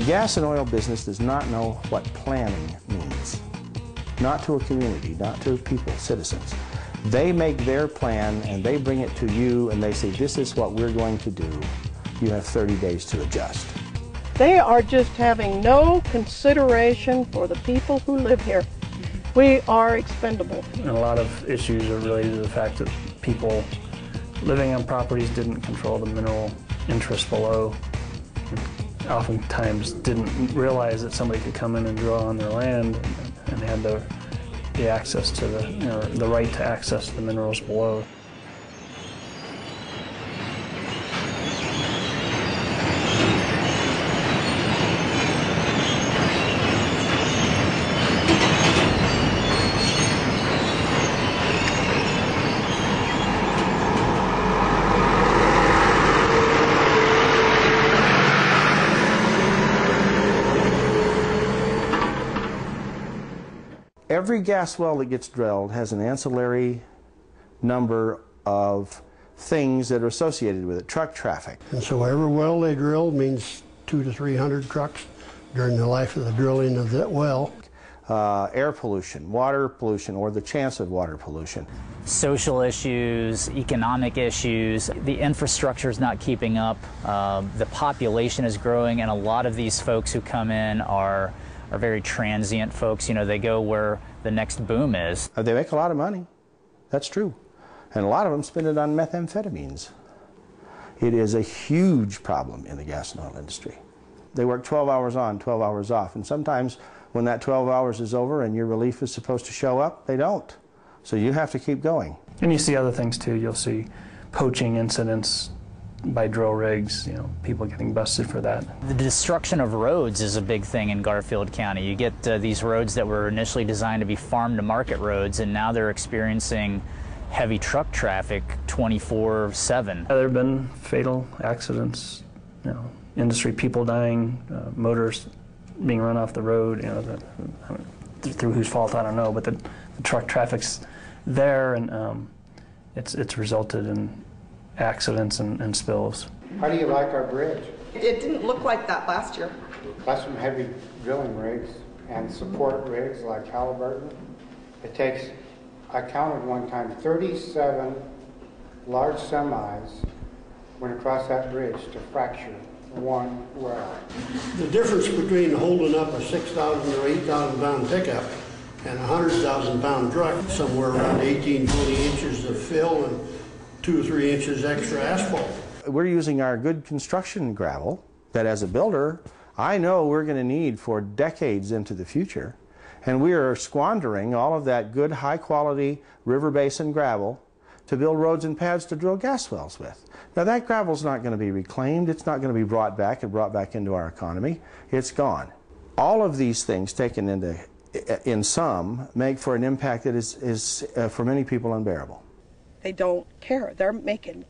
gas and oil business does not know what planning means. Not to a community, not to people, citizens. They make their plan and they bring it to you and they say, this is what we're going to do. You have 30 days to adjust. They are just having no consideration for the people who live here. We are expendable. And a lot of issues are related to the fact that people living on properties didn't control the mineral interest below. Oftentimes didn't realize that somebody could come in and draw on their land and had the access to the right to access the minerals below. Every gas well that gets drilled has an ancillary number of things that are associated with it, truck traffic. And so every well they drill means 200 to 300 trucks during the life of the drilling of that well. Air pollution, water pollution, or the chance of water pollution. Social issues, economic issues, the infrastructure is not keeping up, the population is growing, and a lot of these folks who come in are very transient folks. You know, they go where the next boom is. They make a lot of money. That's true. And a lot of them spend it on methamphetamines. It is a huge problem in the gas and oil industry. They work 12 hours on, 12 hours off, and sometimes when that 12 hours is over and your relief is supposed to show up, they don't. So you have to keep going. And you see other things too. You'll see poaching incidents by drill rigs, you know, people getting busted for that. The destruction of roads is a big thing in Garfield County. You get these roads that were initially designed to be farm-to-market roads, and now they're experiencing heavy truck traffic 24/7. There have been fatal accidents, you know, industry people dying, motors being run off the road, you know, through whose fault I don't know, but the truck traffic's there, and it's resulted in accidents and spills. How do you like our bridge? It didn't look like that last year. That's some heavy drilling rigs and support rigs like Halliburton. It takes, I counted one time, 37 large semis went across that bridge to fracture one well. The difference between holding up a 6,000 or 8,000 pound pickup and a 100,000 pound truck, somewhere around 18, 20 inches of fill and 2 or 3 inches extra asphalt. We're using our good construction gravel that as a builder, I know we're going to need for decades into the future. And we are squandering all of that good high quality river basin gravel to build roads and paths to drill gas wells with. Now that gravel's not going to be reclaimed, it's not going to be brought back and brought back into our economy. It's gone. All of these things taken in sum make for an impact that is for many people unbearable. They don't care. They're making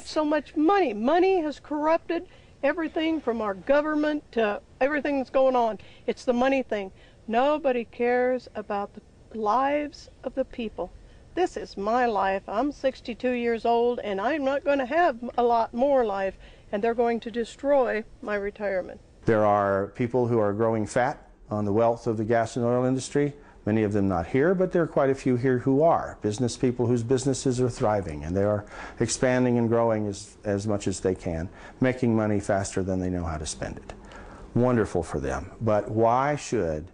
so much money. Money has corrupted everything from our government to everything that's going on. It's the money thing. Nobody cares about the lives of the people. This is my life. I'm 62 years old and I'm not going to have a lot more life, and they're going to destroy my retirement. There are people who are growing fat on the wealth of the gas and oil industry. Many of them not here, but there are quite a few here who are. Business people whose businesses are thriving and they are expanding and growing as much as they can, making money faster than they know how to spend it. Wonderful for them. But why should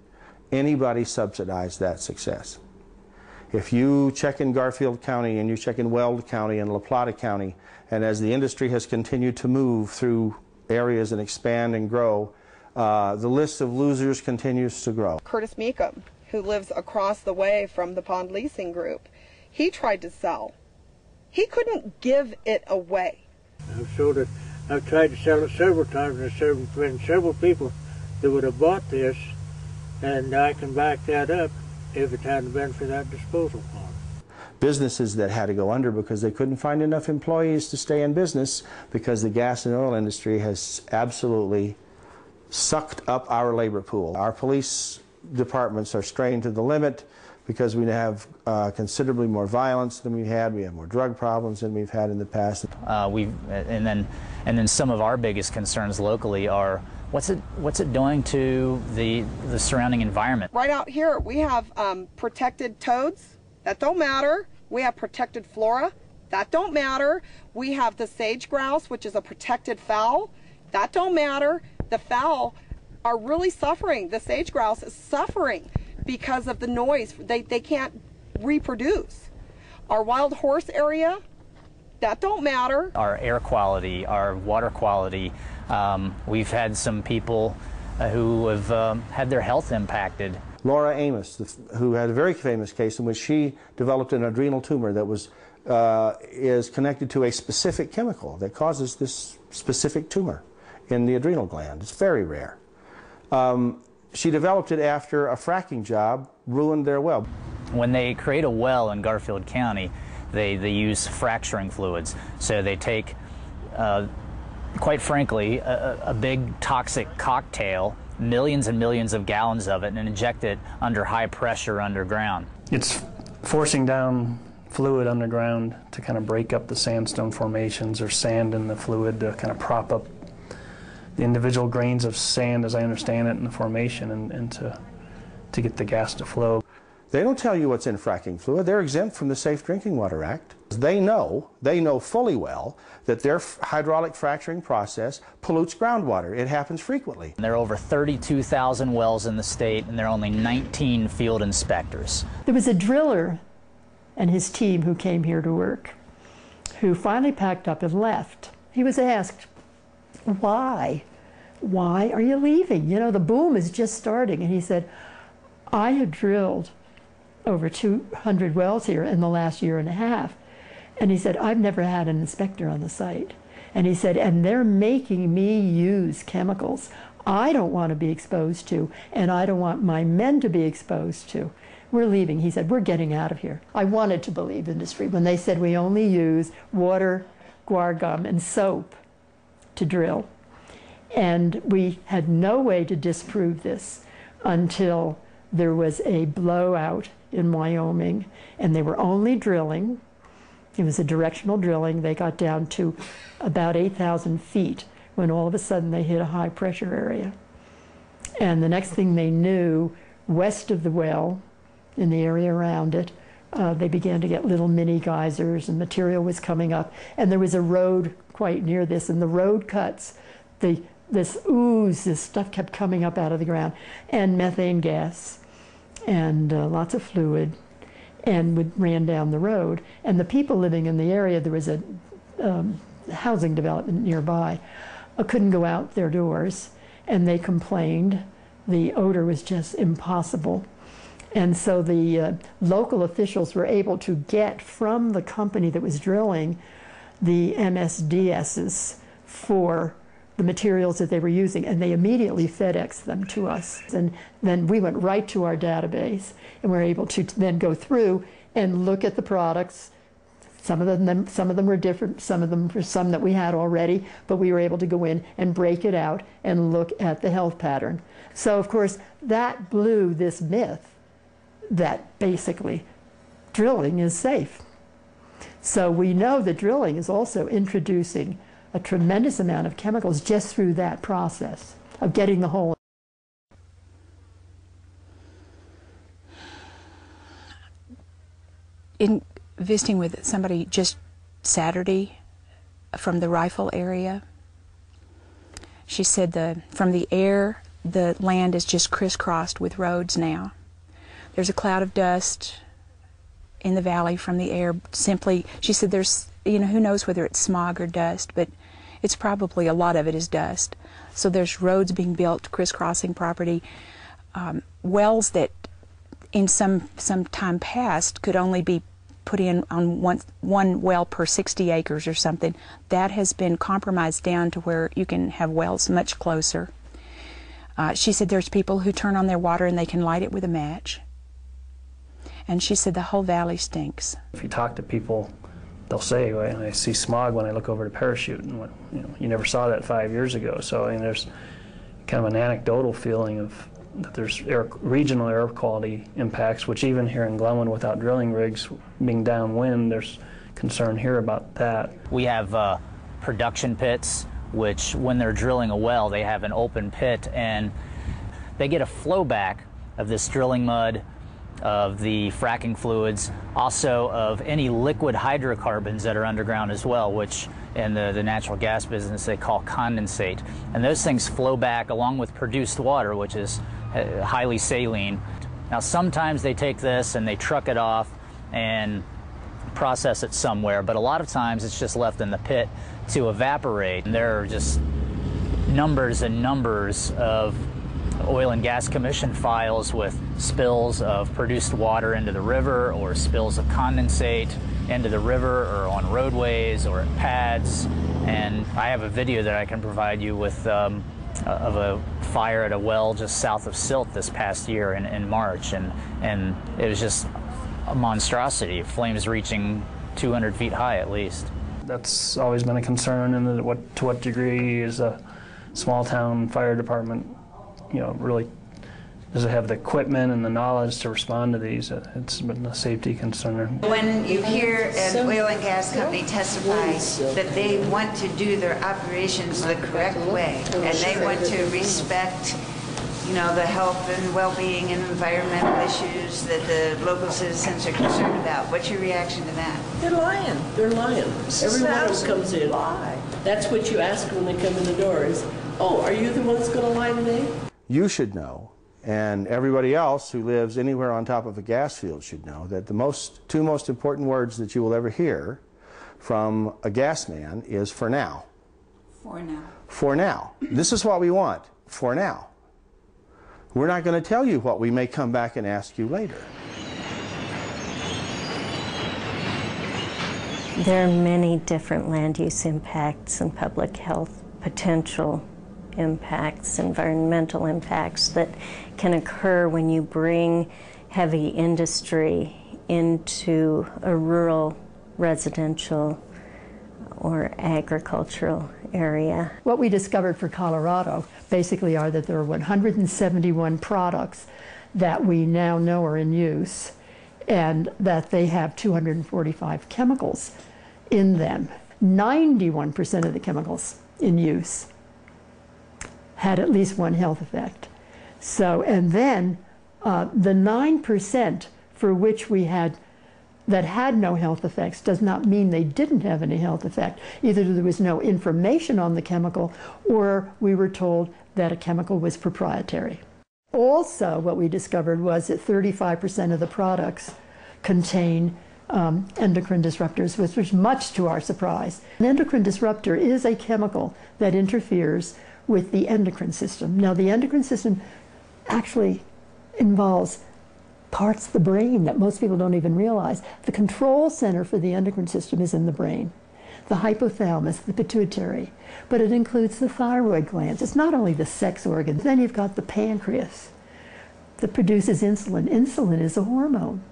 anybody subsidize that success? If you check in Garfield County and you check in Weld County and La Plata County, and as the industry has continued to move through areas and expand and grow, the list of losers continues to grow. Curtis Meekum, who lives across the way from the Pond Leasing Group, he tried to sell. He couldn't give it away. I've tried to sell it several times, and there's been several people that would have bought this, and I can back that up if it hadn't been for that disposal pond. Businesses that had to go under because they couldn't find enough employees to stay in business because the gas and oil industry has absolutely sucked up our labor pool. Our police departments are strained to the limit because we have considerably more violence than we had. We have more drug problems than we've had in the past. And then some of our biggest concerns locally are what's it doing to the surrounding environment? Right out here, we have protected toads. That don't matter. We have protected flora. That don't matter. We have the sage grouse, which is a protected fowl. That don't matter. The fowl are really suffering. The sage grouse is suffering because of the noise. They can't reproduce. Our wild horse area, that don't matter. Our air quality, our water quality, we've had some people who have had their health impacted. Laura Amos, who had a very famous case in which she developed an adrenal tumor that is connected to a specific chemical that causes this specific tumor in the adrenal gland. It's very rare. She developed it after a fracking job ruined their well. When they create a well in Garfield County, they use fracturing fluids. So they take, quite frankly, a big toxic cocktail, millions and millions of gallons of it, and inject it under high pressure underground. It's forcing down fluid underground to kind of break up the sandstone formations, or sand in the fluid to kind of prop up the individual grains of sand, as I understand it, in the formation, and to get the gas to flow. They don't tell you what's in fracking fluid. They're exempt from the Safe Drinking Water Act. They know fully well that their hydraulic fracturing process pollutes groundwater. It happens frequently. There are over 32,000 wells in the state, and there are only 19 field inspectors. There was a driller and his team who came here to work, who finally packed up and left. He was asked, why? Why are you leaving? You know, the boom is just starting. And he said, I had drilled over 200 wells here in the last year and a half. And he said, I've never had an inspector on the site. And he said, and they're making me use chemicals I don't want to be exposed to, and I don't want my men to be exposed to. We're leaving. He said, we're getting out of here. I wanted to believe industry when they said we only use water, guar gum, and soap to drill. And we had no way to disprove this until there was a blowout in Wyoming, and they were only drilling. It was a directional drilling. They got down to about 8,000 feet when all of a sudden they hit a high pressure area. And the next thing they knew, west of the well, in the area around it, they began to get little mini geysers, and material was coming up. And there was a road quite near this, and the road cuts, this ooze, this stuff kept coming up out of the ground, and methane gas, and lots of fluid, and ran down the road. And the people living in the area, there was a housing development nearby, couldn't go out their doors, and they complained. The odor was just impossible. And so the local officials were able to get from the company that was drilling the MSDSs for the materials that they were using, and they immediately FedExed them to us. And then we went right to our database, and we're able to then go through and look at the products. Some of them were different, some of them were some that we had already, but we were able to go in and break it out and look at the health pattern. So of course that blew this myth that basically drilling is safe. So we know that drilling is also introducing a tremendous amount of chemicals just through that process of getting the hole. In visiting with somebody just Saturday from the Rifle area, she said from the air, the land is just crisscrossed with roads now. There's a cloud of dust in the valley from the air. Simply, she said there's, you know, who knows whether it's smog or dust, but it's probably a lot of it is dust. So there's roads being built, crisscrossing property, wells that in some time past could only be put in on one well per 60 acres or something. That has been compromised down to where you can have wells much closer. She said there's people who turn on their water and they can light it with a match. And she said the whole valley stinks. If you talk to people, they'll say, well, I see smog when I look over to Parachute, and you never saw that 5 years ago. So I mean, there's kind of an anecdotal feeling of that there's regional air quality impacts, which even here in Glenwood, without drilling rigs being downwind, there's concern here about that. We have production pits which when they're drilling a well, they have an open pit and they get a flow back of this drilling mud, of the fracking fluids, also of any liquid hydrocarbons that are underground as well, which in the natural gas business they call condensate. And those things flow back along with produced water, which is highly saline. Now sometimes they take this and they truck it off and process it somewhere, but a lot of times it's just left in the pit to evaporate. And there are just numbers and numbers of oil and gas commission files with spills of produced water into the river, or spills of condensate into the river, or on roadways or at pads. And I have a video that I can provide you with of a fire at a well just south of Silt this past year in March, and it was just a monstrosity, flames reaching 200 feet high at least. That's always been a concern, and to what degree is a small town fire department, really does it have the equipment and the knowledge to respond to these? It's been a safety concern. When you hear an oil and gas company testify that they want to do their operations the correct way, and they want to respect, the health and well-being and environmental issues that the local citizens are concerned about, what's your reaction to that? They're lying. They're lying. Everyone else comes in. That's what you ask when they come in the door is, oh, are you the ones going to lie today? You should know, and everybody else who lives anywhere on top of a gas field should know, that the two most important words that you will ever hear from a gas man is for now. For now. For now. This is what we want, for now. We're not going to tell you what we may come back and ask you later. There are many different land use impacts and public health potential impacts, environmental impacts that can occur when you bring heavy industry into a rural, residential, or agricultural area. What we discovered for Colorado basically are that there are 171 products that we now know are in use, and that they have 245 chemicals in them. 91% of the chemicals in use had at least one health effect. So, and then the 9% for which we had that had no health effects does not mean they didn't have any health effect. Either there was no information on the chemical, or we were told that a chemical was proprietary. Also, what we discovered was that 35% of the products contain endocrine disruptors, which was much to our surprise. An endocrine disruptor is a chemical that interferes with the endocrine system. Now, the endocrine system actually involves parts of the brain that most people don't even realize. The control center for the endocrine system is in the brain, the hypothalamus, the pituitary, but it includes the thyroid glands. It's not only the sex organs. Then you've got the pancreas that produces insulin. Insulin is a hormone.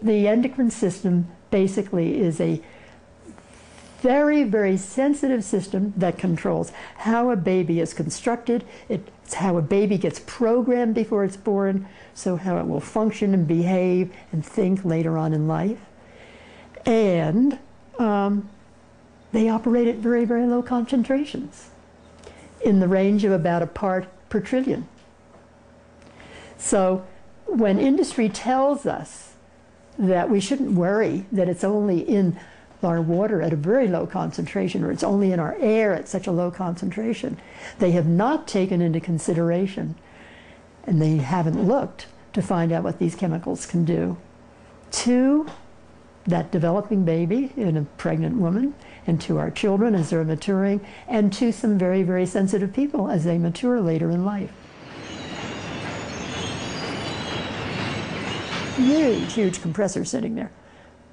The endocrine system basically is a very, very sensitive system that controls how a baby is constructed. It's how a baby gets programmed before it's born, so how it will function and behave and think later on in life. And they operate at very, very low concentrations, in the range of about a part per trillion. So when industry tells us that we shouldn't worry that it's only in our water at a very low concentration, or it's only in our air at such a low concentration, they have not taken into consideration, and they haven't looked to find out what these chemicals can do to that developing baby in a pregnant woman, and to our children as they're maturing, and to some very, very sensitive people as they mature later in life. Huge, huge compressors sitting there.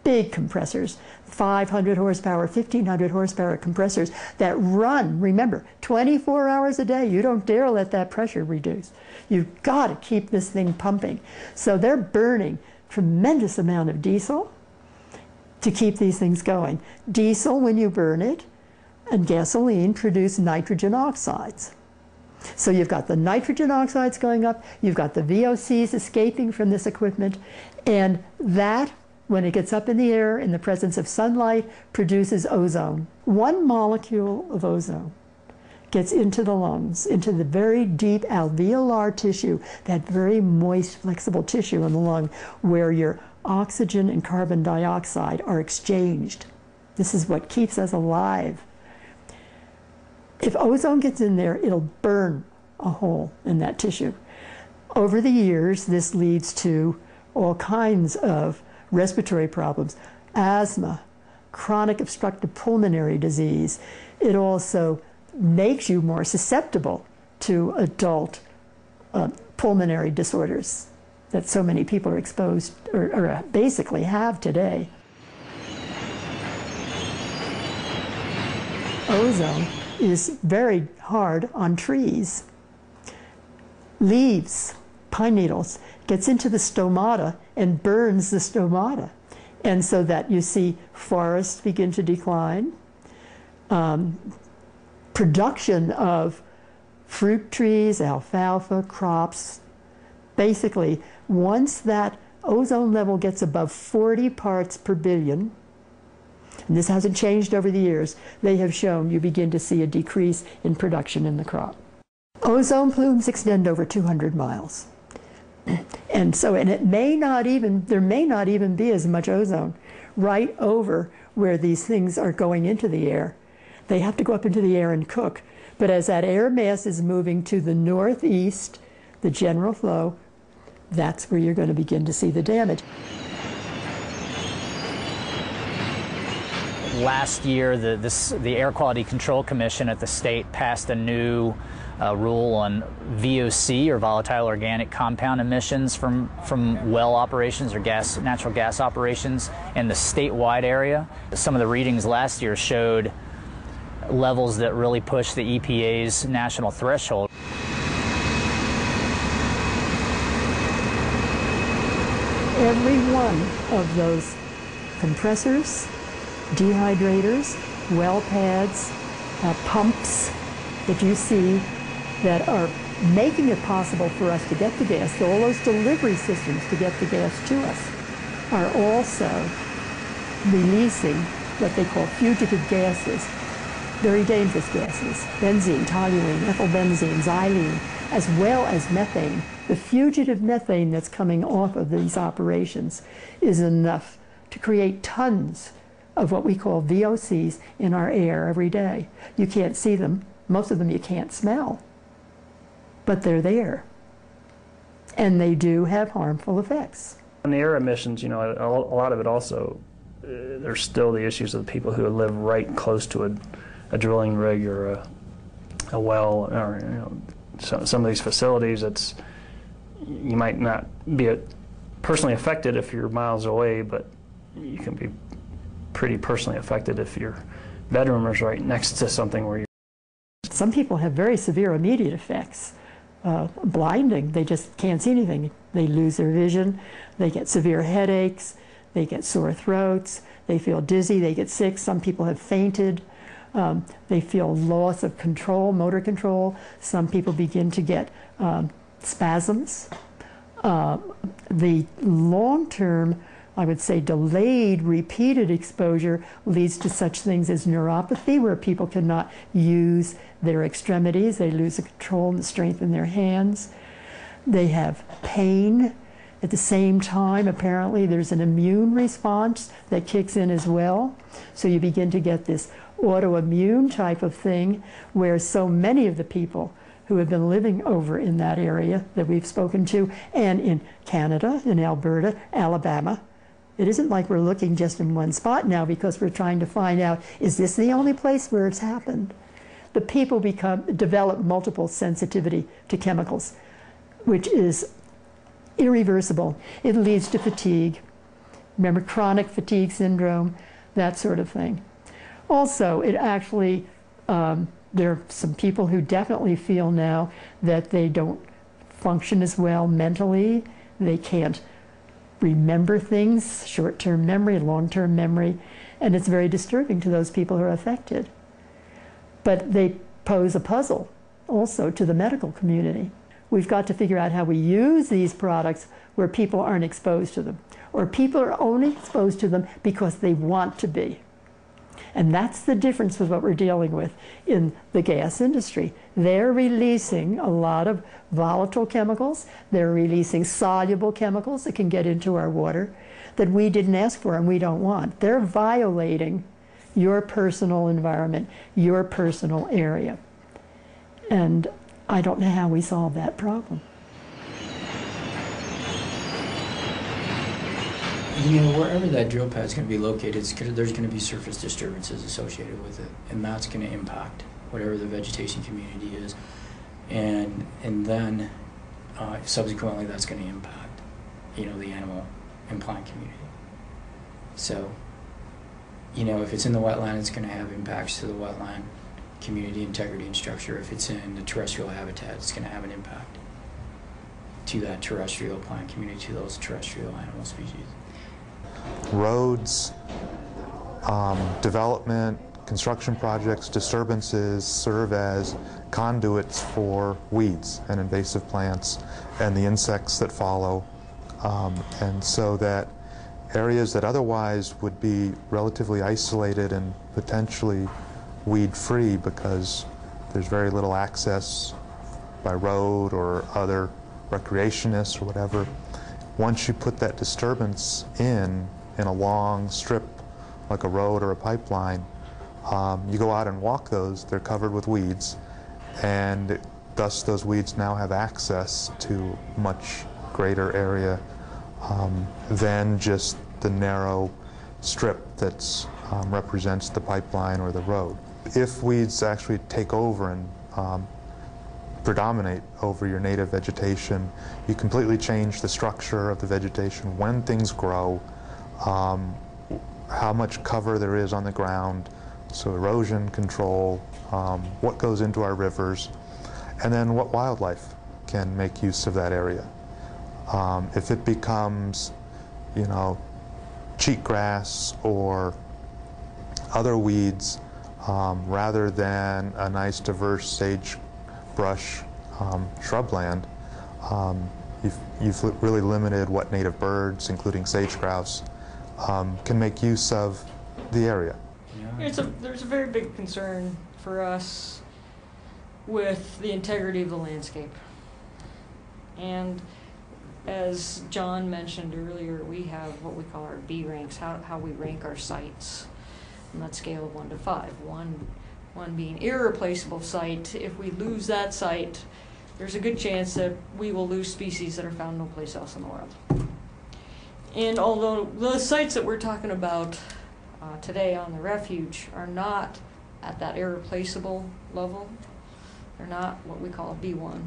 Big compressors, 500 horsepower, 1,500 horsepower compressors that run, remember, 24 hours a day. You don't dare let that pressure reduce. You've got to keep this thing pumping. So they're burning tremendous amount of diesel to keep these things going. Diesel, when you burn it, and gasoline produce nitrogen oxides. So you've got the nitrogen oxides going up, you've got the VOCs escaping from this equipment, and that, when it gets up in the air in the presence of sunlight, produces ozone. One molecule of ozone gets into the lungs, into the very deep alveolar tissue, that very moist, flexible tissue in the lung where your oxygen and carbon dioxide are exchanged. This is what keeps us alive. If ozone gets in there, it'll burn a hole in that tissue. Over the years, this leads to all kinds of respiratory problems, asthma, chronic obstructive pulmonary disease. It also makes you more susceptible to adult pulmonary disorders that so many people are exposed or basically have today. Ozone is very hard on trees. Leaves, pine needles, gets into the stomata and burns the stomata. And so that you see forests begin to decline. Production of fruit trees, alfalfa, crops. Basically, once that ozone level gets above 40 parts per billion, and this hasn't changed over the years, they have shown you begin to see a decrease in production in the crop. Ozone plumes extend over 200 miles. And so, and it may not even, there may not even be as much ozone right over where these things are going into the air. They have to go up into the air and cook. But as that air mass is moving to the northeast, the general flow, that's where you're going to begin to see the damage. Last year, the Air Quality Control Commission at the state passed a new rule on VOC, or volatile organic compound emissions from well operations or natural gas operations in the statewide area. Some of the readings last year showed levels that really pushed the EPA's national threshold. Every one of those compressors, dehydrators, well pads, pumps that you see that are making it possible for us to get the gas, all those delivery systems to get the gas to us, are also releasing what they call fugitive gases, very dangerous gases, benzene, toluene, ethylbenzene, xylene, as well as methane. The fugitive methane that's coming off of these operations is enough to create tons of what we call VOCs in our air every day. You can't see them. Most of them you can't smell. But they're there. And they do have harmful effects. On the air emissions, you know, a lot of it also, there's still the issues of the people who live right close to a drilling rig or a well, or, you know, some of these facilities. It's, you might not be personally affected if you're miles away, but you can be pretty personally affected if your bedroom is right next to something where you. Some people have very severe immediate effects. Blinding, they just can't see anything. They lose their vision, they get severe headaches, they get sore throats, they feel dizzy, they get sick. Some people have fainted. They feel loss of control, motor control. Some people begin to get spasms. The long-term, I would say delayed, repeated exposure leads to such things as neuropathy, where people cannot use their extremities. They lose the control and the strength in their hands. They have pain. At the same time, apparently, there's an immune response that kicks in as well. So you begin to get this autoimmune type of thing, where so many of the people who have been living over in that area that we've spoken to, and in Canada, in Alberta, Alabama, it isn't like we're looking just in one spot now because we're trying to find out, is this the only place where it's happened? The people develop multiple sensitivity to chemicals, which is irreversible. It leads to fatigue. Remember, chronic fatigue syndrome, that sort of thing. Also, it actually, there are some people who definitely feel now that they don't function as well mentally. They can't remember things, short-term memory, long-term memory, and it's very disturbing to those people who are affected. But they pose a puzzle also to the medical community. We've got to figure out how we use these products where people aren't exposed to them, or people are only exposed to them because they want to be. And that's the difference with what we're dealing with in the gas industry. They're releasing a lot of volatile chemicals. They're releasing soluble chemicals that can get into our water that we didn't ask for and we don't want. They're violating your personal environment, your personal area. And I don't know how we solve that problem. You know, wherever that drill pad's going to be located, there's going to be surface disturbances associated with it, and that's going to impact whatever the vegetation community is, and then subsequently that's going to impact, you know, the animal and plant community. So, you know, if it's in the wetland, it's going to have impacts to the wetland community integrity and structure. If it's in the terrestrial habitat, it's going to have an impact to that terrestrial plant community, to those terrestrial animal species. Roads, development, construction projects, disturbances serve as conduits for weeds and invasive plants and the insects that follow, and so that areas that otherwise would be relatively isolated and potentially weed-free because there's very little access by road or other recreationists or whatever, once you put that disturbance in a long strip like a road or a pipeline, you go out and walk those, they're covered with weeds, and thus those weeds now have access to much greater area than just the narrow strip that represents the pipeline or the road. If weeds actually take over and predominate over your native vegetation, you completely change the structure of the vegetation, when things grow, how much cover there is on the ground, so erosion control, what goes into our rivers, and then what wildlife can make use of that area. If it becomes, you know, cheatgrass or other weeds rather than a nice diverse sagebrush shrubland, you've really limited what native birds, including sage-grouse, can make use of the area. There's a very big concern for us with the integrity of the landscape. And as John mentioned earlier, we have what we call our B ranks, how we rank our sites on that scale of 1 to 5. One being irreplaceable site. If we lose that site, there's a good chance that we will lose species that are found no place else in the world. And although the sites that we're talking about today on the refuge are not at that irreplaceable level, they're not what we call a B1.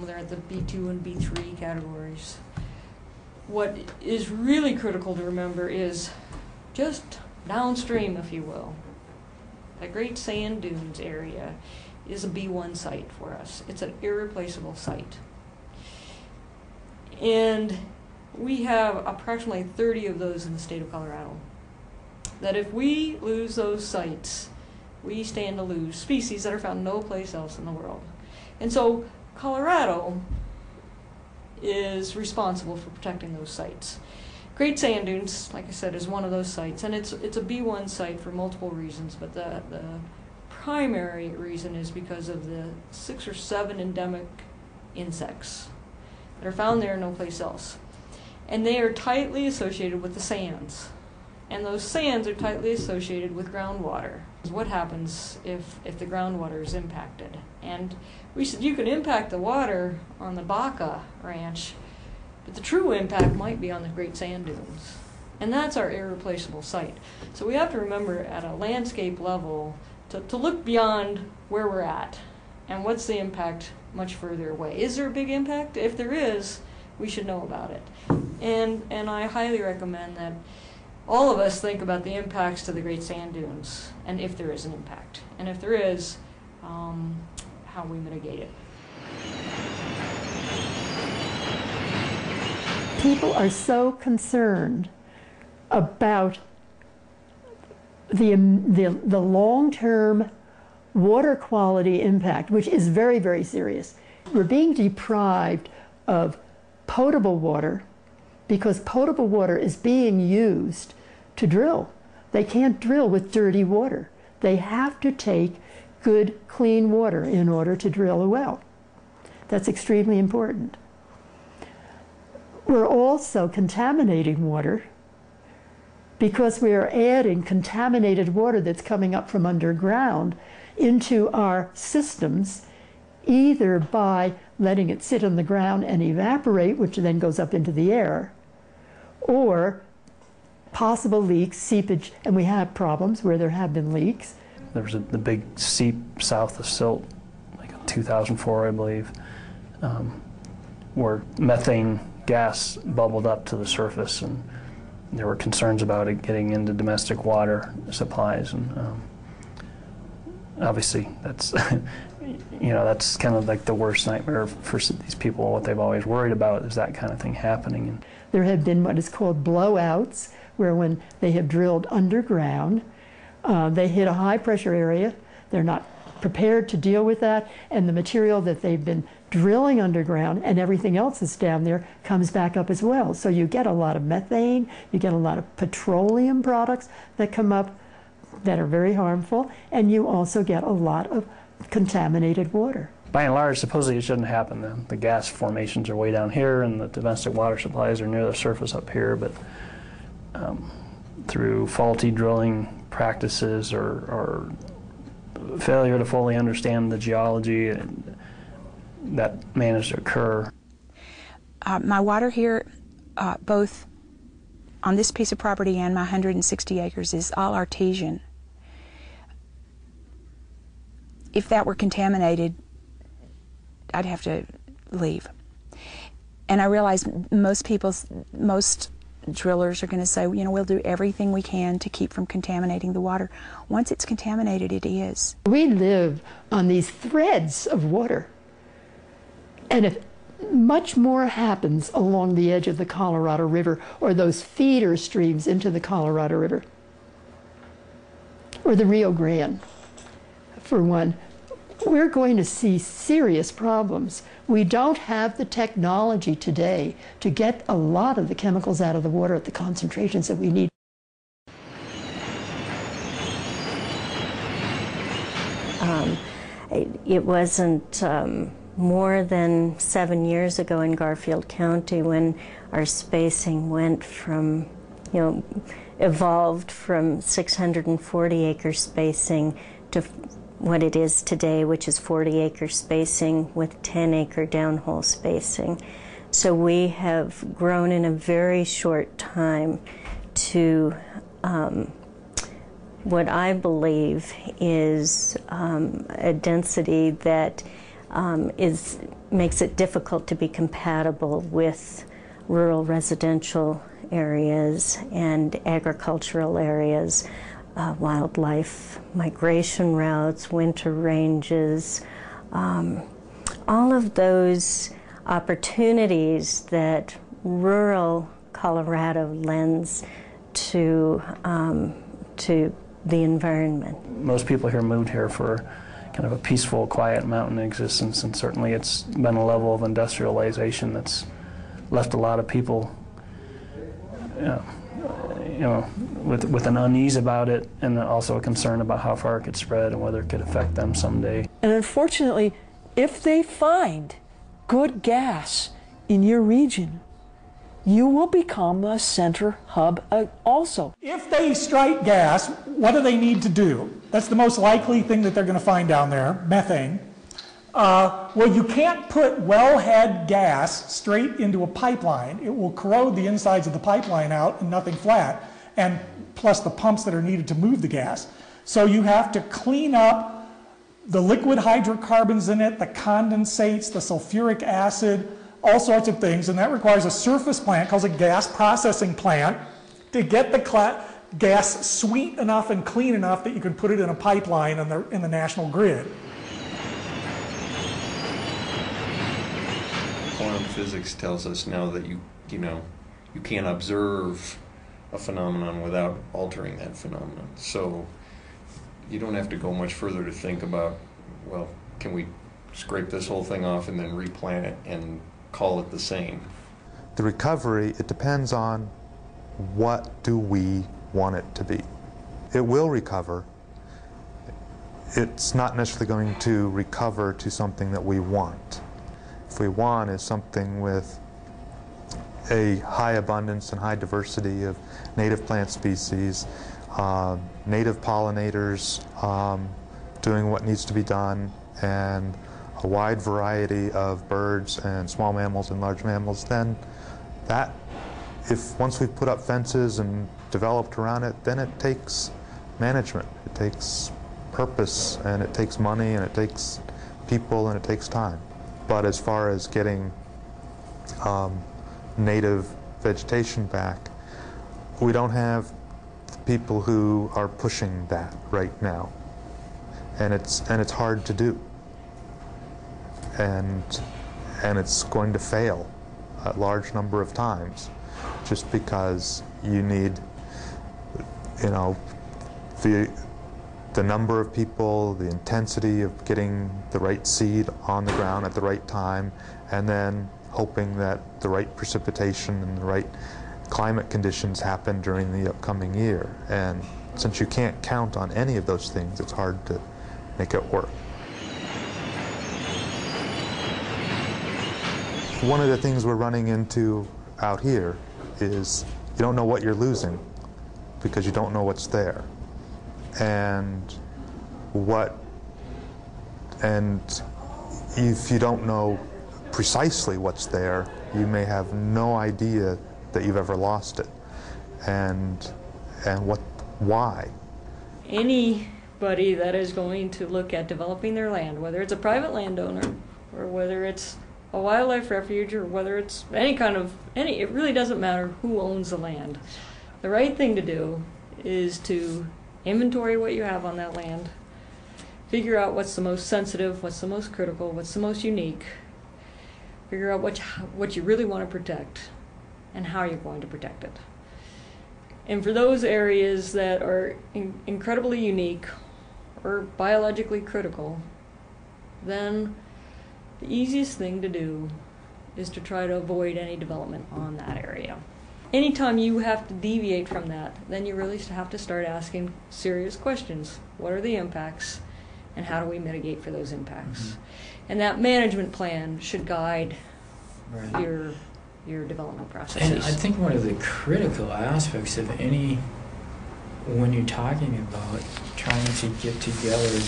They're at the B2 and B3 categories. What is really critical to remember is just downstream, if you will, the Great Sand Dunes area is a B1 site for us. It's an irreplaceable site. And we have approximately 30 of those in the state of Colorado. That if we lose those sites, we stand to lose species that are found no place else in the world. And so Colorado is responsible for protecting those sites. Great Sand Dunes, like I said, is one of those sites, and it's a B1 site for multiple reasons, but the primary reason is because of the 6 or 7 endemic insects that are found there no place else. And they are tightly associated with the sands. And those sands are tightly associated with groundwater. What happens if the groundwater is impacted? And we said you could impact the water on the Baca Ranch, but the true impact might be on the Great Sand Dunes. And that's our irreplaceable site. So we have to remember at a landscape level to look beyond where we're at and what's the impact much further away. Is there a big impact? If there is, we should know about it. And I highly recommend that all of us think about the impacts to the Great Sand Dunes and if there is an impact. And if there is, how we mitigate it. People are so concerned about the long-term water quality impact, which is very, very serious. We're being deprived of potable water because potable water is being used to drill They can't drill with dirty water. They have to take good, clean water in order to drill a well. That's extremely important. We're also contaminating water because we are adding contaminated water that's coming up from underground into our systems, either by letting it sit on the ground and evaporate, which then goes up into the air, or possible leaks, seepage, and we have problems where there have been leaks. There was the big seep south of Silt, like in 2004, I believe, where methane gas bubbled up to the surface, and there were concerns about it getting into domestic water supplies, and obviously that's that's kind of like the worst nightmare for these people. What they've always worried about is that kind of thing happening. And there have been what is called blowouts, where when they have drilled underground, they hit a high pressure area. They're not prepared to deal with that, and the material that they've been drilling underground and everything else that's down there comes back up as well. So you get a lot of methane, you get a lot of petroleum products that come up that are very harmful, and you also get a lot of contaminated water. By and large, supposedly it shouldn't happen. The gas formations are way down here, and the domestic water supplies are near the surface up here, but through faulty drilling practices or failure to fully understand the geology, that managed to occur. My water here, both on this piece of property and my 160 acres, is all artesian. If that were contaminated, I'd have to leave. And I realize most drillers are going to say, we'll do everything we can to keep from contaminating the water. Once it's contaminated, it is. We live on these threads of water. And if much more happens along the edge of the Colorado River, or those feeder streams into the Colorado River, or the Rio Grande, for one, we're going to see serious problems. We don't have the technology today to get a lot of the chemicals out of the water at the concentrations that we need. It wasn't more than 7 years ago in Garfield County when our spacing went from, evolved from 640 acre spacing to what it is today, which is 40 acre spacing with 10 acre downhole spacing. So we have grown in a very short time to what I believe is a density that makes it difficult to be compatible with rural residential areas and agricultural areas, wildlife migration routes, winter ranges, all of those opportunities that rural Colorado lends to the environment. Most people here moved here for kind of a peaceful, quiet mountain existence, and certainly it's been a level of industrialization that's left a lot of people with an unease about it, and also a concern about how far it could spread and whether it could affect them someday. And unfortunately, if they find good gas in your region, you will become a center hub also. If they strike gas, what do they need to do? That's the most likely thing that they're going to find down there, methane. Well, you can't put wellhead gas straight into a pipeline. It will corrode the insides of the pipeline out and nothing flat, and plus the pumps that are needed to move the gas. So you have to clean up the liquid hydrocarbons in it, the condensates, the sulfuric acid, all sorts of things, and that requires a surface plant called a gas processing plant to get the gas sweet enough and clean enough that you can put it in a pipeline in the national grid. Quantum physics tells us now that you can't observe a phenomenon without altering that phenomenon. So you don't have to go much further to think about, well, can we scrape this whole thing off and then replant it and call it the same? The recovery, it depends on what do we want it to be. it will recover. It's not necessarily going to recover to something that we want. If we want is something with a high abundance and high diversity of native plant species, native pollinators doing what needs to be done, and a wide variety of birds and small mammals and large mammals, then that, if once we've put up fences and developed around it, then it takes management, it takes purpose, and it takes money, and it takes people, and it takes time. But as far as getting native vegetation back, we don't have people who are pushing that right now, and it's hard to do, and it's going to fail a large number of times, just because you need, you know, the number of people, the intensity of getting the right seed on the ground at the right time, and then hoping that the right precipitation and the right climate conditions happen during the upcoming year. And since you can't count on any of those things, it's hard to make it work. One of the things we're running into out here is you don't know what you're losing because you don't know what's there. And if you don't know precisely what's there, you may have no idea that you've ever lost it, and why. Anybody that is going to look at developing their land, whether it's a private landowner or whether it's a wildlife refuge or whether it's it really doesn't matter who owns the land. The right thing to do is to inventory what you have on that land, figure out what's the most sensitive, what's the most critical, what's the most unique, figure out what you really want to protect and how you're going to protect it. And for those areas that are incredibly unique or biologically critical, then the easiest thing to do is to try to avoid any development on that area. Anytime you have to deviate from that, then you really have to start asking serious questions. What are the impacts, and how do we mitigate for those impacts? Mm-hmm. And that management plan should guide your development processes. And I think one of the critical aspects of when you're talking about trying to get together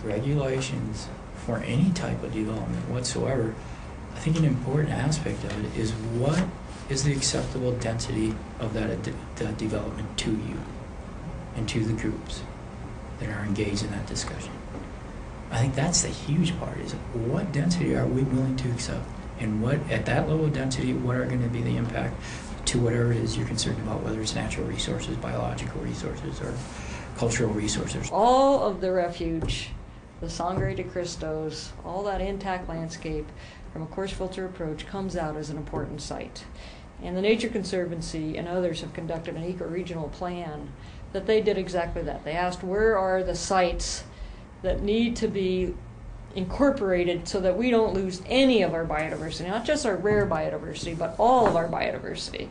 regulations for any type of development whatsoever, I think an important aspect of it is what is the acceptable density of that development to you and to the groups that are engaged in that discussion. I think that's the huge part, is what density are we willing to accept, and what, at that level of density, what are going to be the impact to whatever it is you're concerned about, whether it's natural resources, biological resources, or cultural resources. All of the refuge, the Sangre de Cristos, all that intact landscape from a coarse filter approach comes out as an important site. And the Nature Conservancy and others have conducted an eco-regional plan that they did exactly that. They asked, where are the sites that need to be incorporated so that we don't lose any of our biodiversity, not just our rare biodiversity, but all of our biodiversity.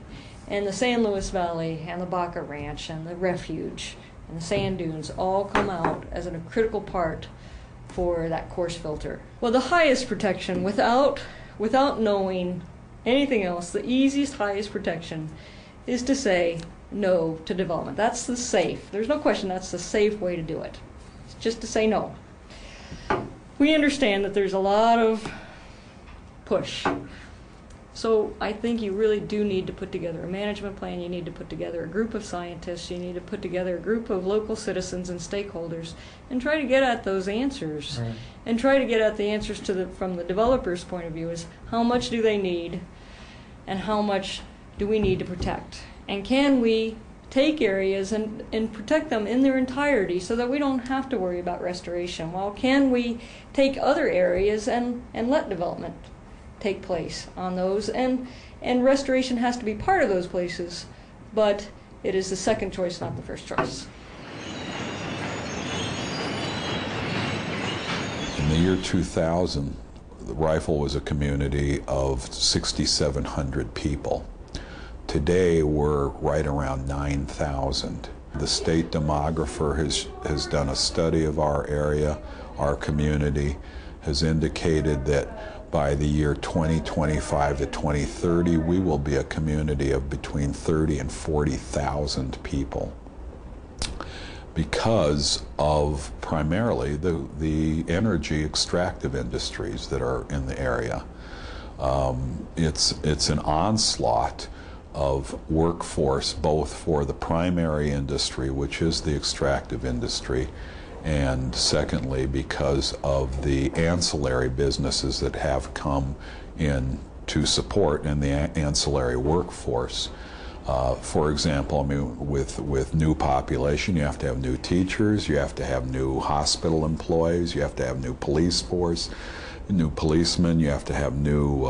And the San Luis Valley and the Baca Ranch and the refuge and the sand dunes all come out as a critical part for that coarse filter. Well, the highest protection, without knowing anything else, the easiest, highest protection is to say no to development. That's the safe. There's no question that's the safe way to do it. It's just to say no. We understand that there's a lot of push. So I think you really do need to put together a management plan. You need to put together a group of scientists. You need to put together a group of local citizens and stakeholders and try to get at those answers. Right. And try to get at the answers from the developer's point of view, is how much do they need and how much do we need to protect? And can we take areas and protect them in their entirety so that we don't have to worry about restoration? Well, can we take other areas and let development take place on those? And restoration has to be part of those places, but it is the second choice, not the first choice. In the year 2000, the Rifle was a community of 6,700 people. Today, we're right around 9,000. The state demographer has done a study of our area, our community, has indicated that by the year 2025 to 2030, we will be a community of between 30 and 40,000 people because of primarily the energy extractive industries that are in the area. It's an onslaught of workforce both for the primary industry, which is the extractive industry, and secondly because of the ancillary businesses that have come in to support in the ancillary workforce. For example, I mean, with new population, you have to have new teachers, you have to have new hospital employees, you have to have new police force, new policemen, you have to have new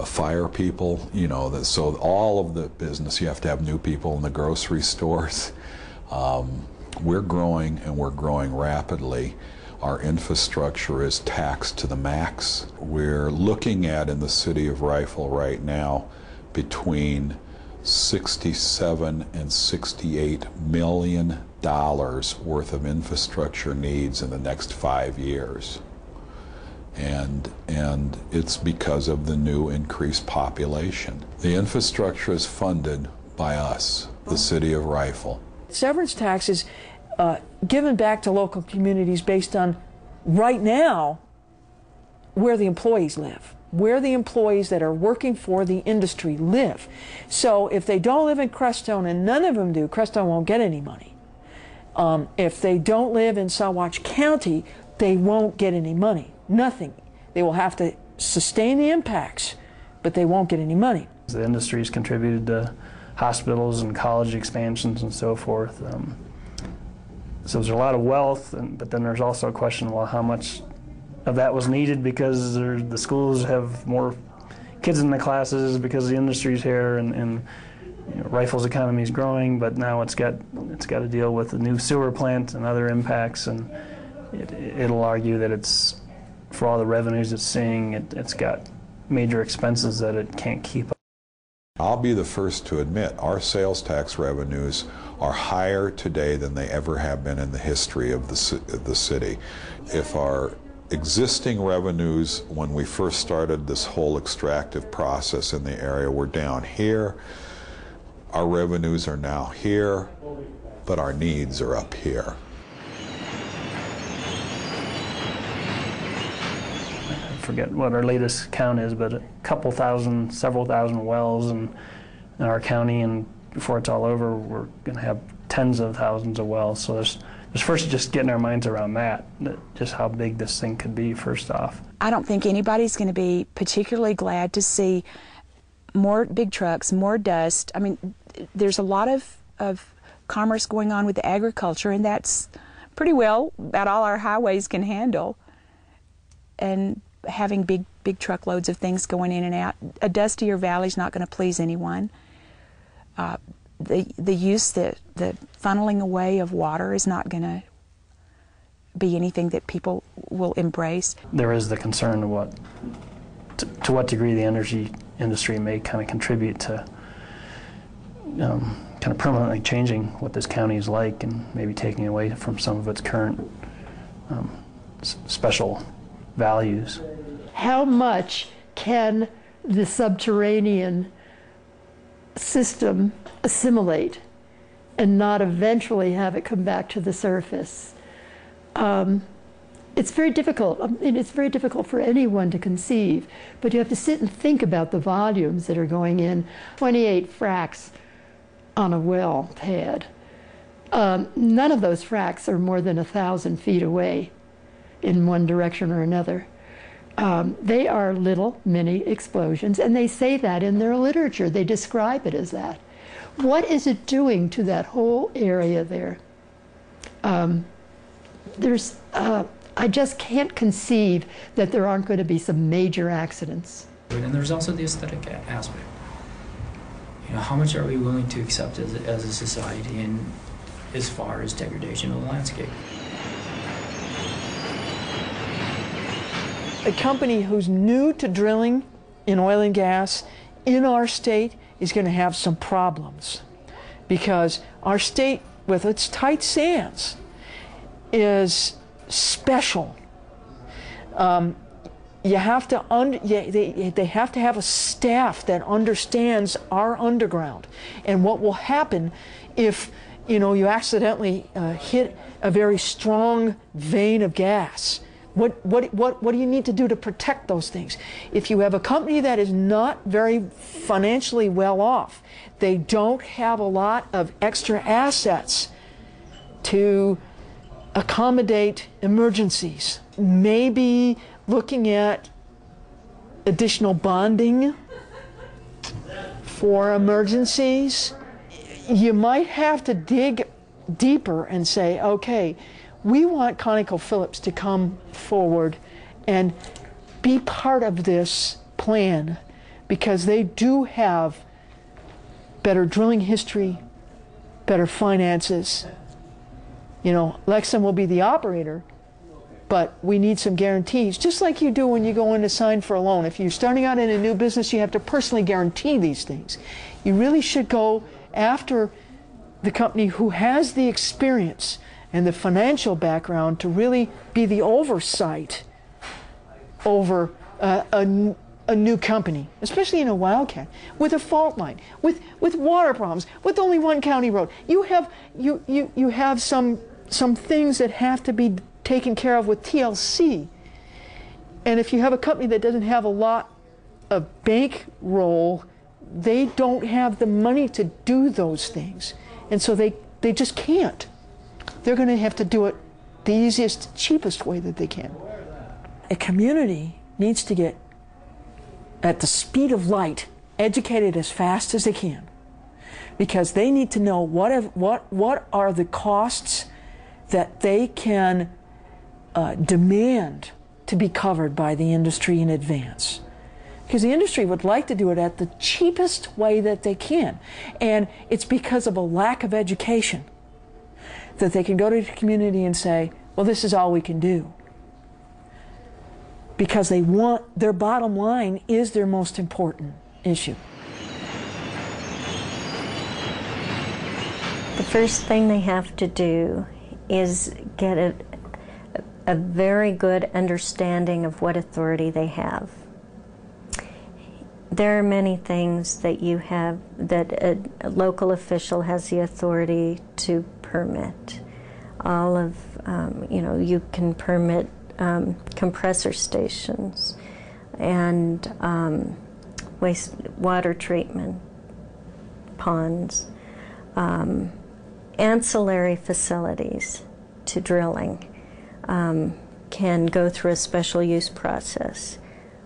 fire people, you know, so all of the business, you have to have new people in the grocery stores. We're growing, and we're growing rapidly. Our infrastructure is taxed to the max. We're looking at, in the city of Rifle right now, between $67 and $68 million worth of infrastructure needs in the next 5 years. And it's because of the new increased population. The infrastructure is funded by us, the city of Rifle. Severance tax is given back to local communities based on, right now, where the employees live, where the employees that are working for the industry live. So if they don't live in Crestone, and none of them do, Crestone won't get any money. If they don't live in Saguache County, they won't get any money. Nothing. They will have to sustain the impacts, but they won't get any money. The industry's contributed to hospitals and college expansions and so forth. So there's a lot of wealth, but then there's also a question, well, how much of that was needed because the schools have more kids in the classes because the industry's here, and you know, Rifle's economy is growing, but now it's got to deal with the new sewer plant and other impacts, and it'll argue that it's, for all the revenues it's seeing, it's got major expenses that it can't keep up. I'll be the first to admit our sales tax revenues are higher today than they ever have been in the history of the city. If our existing revenues, when we first started this whole extractive process in the area, were down here, our revenues are now here, but our needs are up here. I forget what our latest count is, but a couple thousand, several thousand wells in our county, and before it's all over, we're going to have tens of thousands of wells. So there's first just getting our minds around that, just how big this thing could be first off. I don't think anybody's going to be particularly glad to see more big trucks, more dust. I mean, there's a lot of commerce going on with agriculture, and that's pretty well about all our highways can handle. And having big truckloads of things going in and out, a dustier valley is not going to please anyone. The use, the funneling away of water is not going to be anything that people will embrace. There is the concern of to what degree the energy industry may kind of contribute to kind of permanently changing what this county is like, and maybe taking away from some of its current special values. How much can the subterranean system assimilate and not eventually have it come back to the surface? It's very difficult. I mean, it's very difficult for anyone to conceive, but you have to sit and think about the volumes that are going in. 28 fracs on a well pad. None of those fracs are more than 1,000 feet away in one direction or another. They are little mini explosions, and they say that in their literature. They describe it as that. What is it doing to that whole area there? I just can't conceive that there aren't going to be some major accidents. And there's also the aesthetic aspect. You know, how much are we willing to accept as a society, and as far as degradation of the landscape? A company who's new to drilling in oil and gas in our state is going to have some problems, because our state with its tight sands, is special. You have to they have to have a staff that understands our underground and what will happen if you accidentally hit a very strong vein of gas. What do you need to do to protect those things? If you have a company that is not very financially well off, they don't have a lot of extra assets to accommodate emergencies. Maybe looking at additional bonding for emergencies. You might have to dig deeper and say, okay, we want ConocoPhillips to come forward and be part of this plan because they do have better drilling history, better finances. Lexx will be the operator, but we need some guarantees, just like you do when you go in to sign for a loan. If you're starting out in a new business, you have to personally guarantee these things. You really should go after the company who has the experience and the financial background to really be the oversight over a new company, especially in a wildcat, with a fault line, with water problems, with only one county road. You have some things that have to be taken care of with TLC. And if you have a company that doesn't have a lot of bankroll, they don't have the money to do those things. And so they just can't. They're going to have to do it the easiest, cheapest way that they can. A community needs to get, at the speed of light, educated as fast as they can, because they need to know what are the costs that they can demand to be covered by the industry in advance. Because the industry would like to do it at the cheapest way that they can. And it's because of a lack of education that they can go to the community and say, well, this is all we can do. Because they want, their bottom line is their most important issue. The first thing they have to do is get a very good understanding of what authority they have. There are many things that you have, that a local official has the authority to permit. All of, you can permit compressor stations and wastewater treatment ponds, ancillary facilities to drilling can go through a special use process,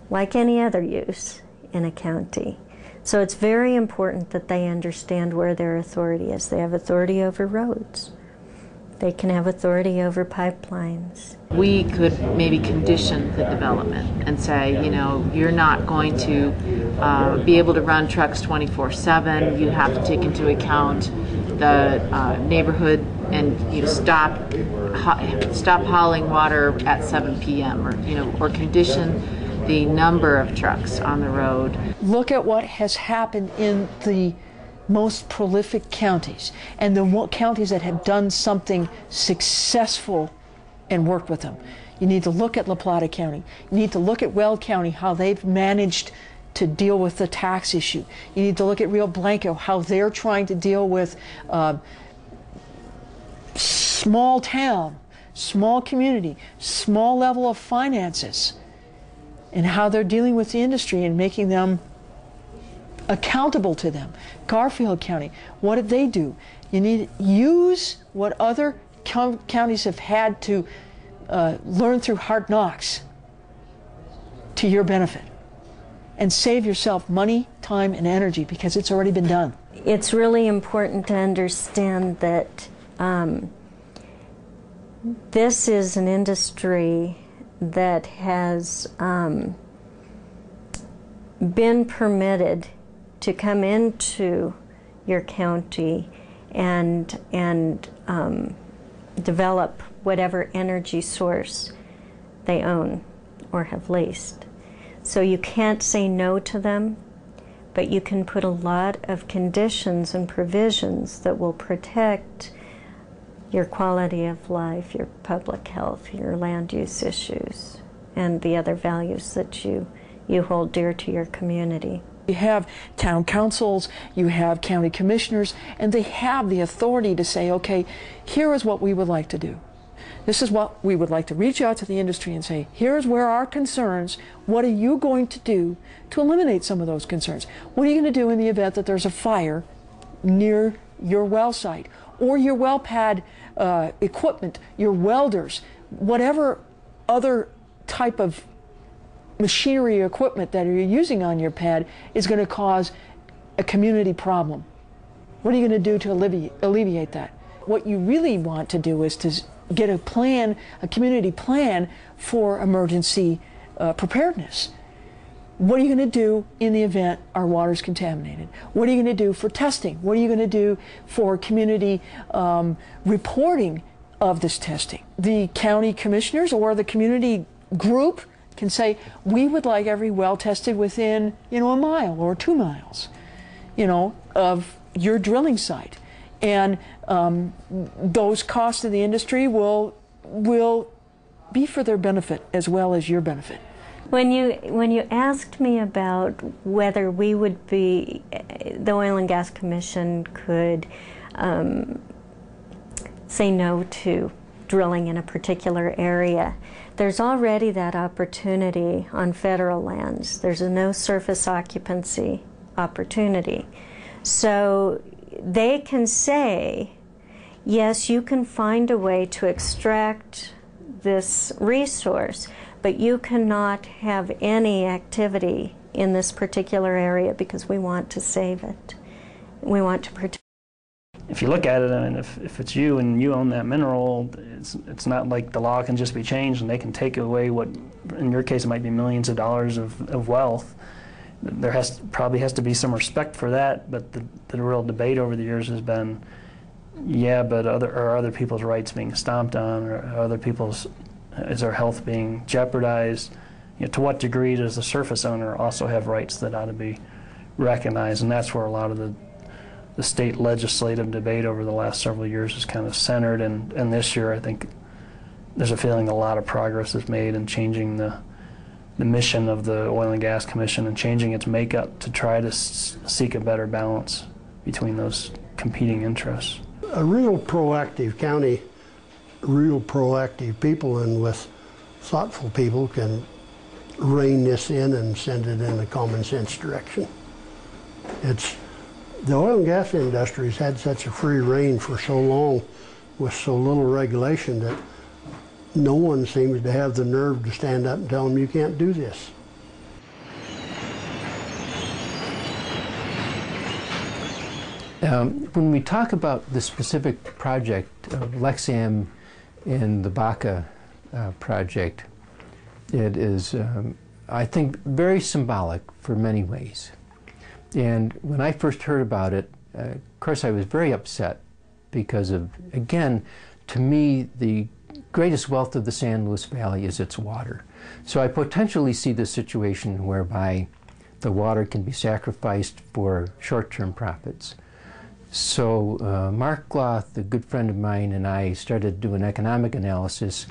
like any other use in a county. So it's very important that they understand where their authority is. They have authority over roads. They can have authority over pipelines. We could maybe condition the development and say, you're not going to be able to run trucks 24/7. You have to take into account the neighborhood and stop hauling water at 7 p.m. or condition the number of trucks on the road. Look at what has happened in the most prolific counties and the counties that have done something successful and worked with them. You need to look at La Plata County. You need to look at Weld County, how they've managed to deal with the tax issue. You need to look at Rio Blanco, how they're trying to deal with small town, small community, small level of finances, and how they're dealing with the industry and making them accountable to them. Garfield County, what did they do? You need to use what other counties have had to learn through hard knocks to your benefit, and save yourself money, time, and energy, because it's already been done. It's really important to understand that this is an industry that has been permitted to come into your county and develop whatever energy source they own or have leased. So you can't say no to them, but you can put a lot of conditions and provisions that will protect your quality of life, your public health, your land use issues, and the other values that you hold dear to your community. You have town councils, you have county commissioners, and they have the authority to say, okay, here is what we would like to do. This is what we would like to reach out to the industry and say, here's where our concerns, what are you going to do to eliminate some of those concerns? What are you going to do in the event that there's a fire near your well site or your well pad equipment, your welders, whatever other type of machinery or equipment that you're using on your pad is going to cause a community problem. What are you going to do to alleviate that? What you really want to do is to get a plan, a community plan for emergency preparedness. What are you going to do in the event our water is contaminated? What are you going to do for testing? What are you going to do for community reporting of this testing? The county commissioners or the community group can say, we would like every well tested within, a mile or 2 miles, of your drilling site. And those costs to the industry will be for their benefit as well as your benefit. When you asked me about whether we would be, the Oil and Gas Commission could say no to drilling in a particular area, there's already that opportunity on federal lands. There's a no surface occupancy opportunity. So they can say, yes, you can find a way to extract this resource, but you cannot have any activity in this particular area because we want to save it. We want to protect. If you look at it, I mean, if it's you and you own that mineral, it's not like the law can just be changed and they can take away what, in your case, it might be millions of dollars of wealth. There probably has to be some respect for that, but the real debate over the years has been, yeah, but are other people's rights being stomped on, or is their health being jeopardized? To what degree does the surface owner also have rights that ought to be recognized? And that's where a lot of the state legislative debate over the last several years is kind of centered, and this year I think there's a feeling a lot of progress is made in changing the mission of the Oil and Gas Commission and changing its makeup to try to seek a better balance between those competing interests. A real proactive county, real proactive people, and with thoughtful people can rein this in and send it in a common sense direction. The oil and gas industry has had such a free rein for so long with so little regulation that no one seems to have the nerve to stand up and tell them you can't do this. When we talk about the specific project of Lexx and the Baca project, it is, I think, very symbolic for many ways. And when I first heard about it, of course I was very upset because of, again, to me, the greatest wealth of the San Luis Valley is its water. So I potentially see the situation whereby the water can be sacrificed for short-term profits. So Mark Gloth, a good friend of mine, and I started to do an economic analysis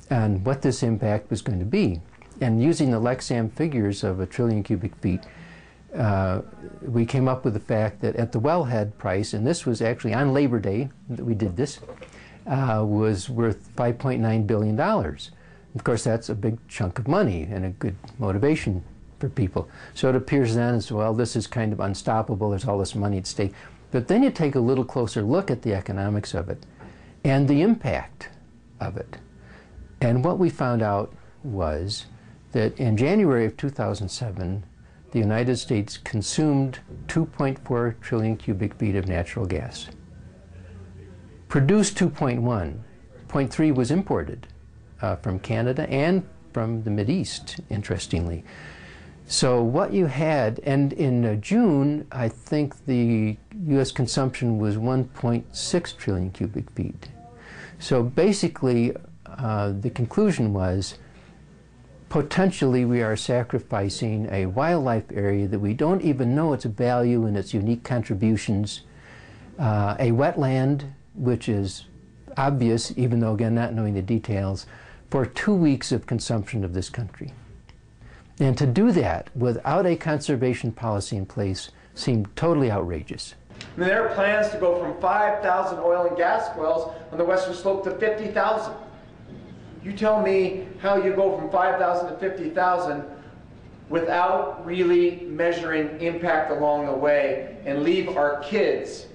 on what this impact was going to be. And using the Lexx figures of 1 trillion cubic feet, we came up with the fact that at the wellhead price, and this was actually on Labor Day that we did this, was worth $5.9 billion. Of course, that's a big chunk of money and a good motivation for people. So it appears then as well, this is kind of unstoppable, there's all this money at stake. But then you take a little closer look at the economics of it and the impact of it. And what we found out was that in January of 2007, the United States consumed 2.4 trillion cubic feet of natural gas. Produced 2.1. 0.3 was imported from Canada and from the Mideast, interestingly. So what you had, and in June, I think the U.S. consumption was 1.6 trillion cubic feet. So basically, the conclusion was, potentially we are sacrificing a wildlife area that we don't even know its value and its unique contributions, a wetland which is obvious, even though again not knowing the details, for 2 weeks of consumption of this country. And to do that without a conservation policy in place seemed totally outrageous. And there are plans to go from 5,000 oil and gas wells on the western slope to 50,000. You tell me how you go from 5,000 to 50,000 without really measuring impact along the way and leave our kids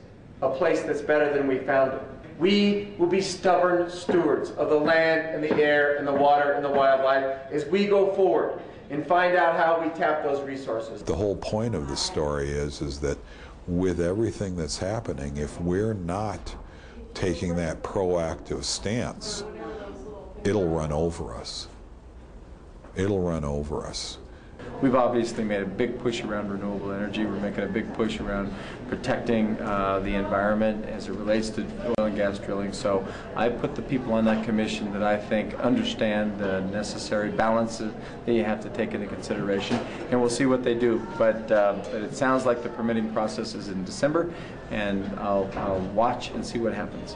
a place that's better than we found it. We will be stubborn stewards of the land and the air and the water and the wildlife as we go forward and find out how we tap those resources. The whole point of the story is that with everything that's happening, if we're not taking that proactive stance, it'll run over us. It'll run over us. We've obviously made a big push around renewable energy. We're making a big push around protecting the environment as it relates to oil and gas drilling. So I put the people on that commission that I think understand the necessary balances that you have to take into consideration, and we'll see what they do. But it sounds like the permitting process is in December, and I'll watch and see what happens.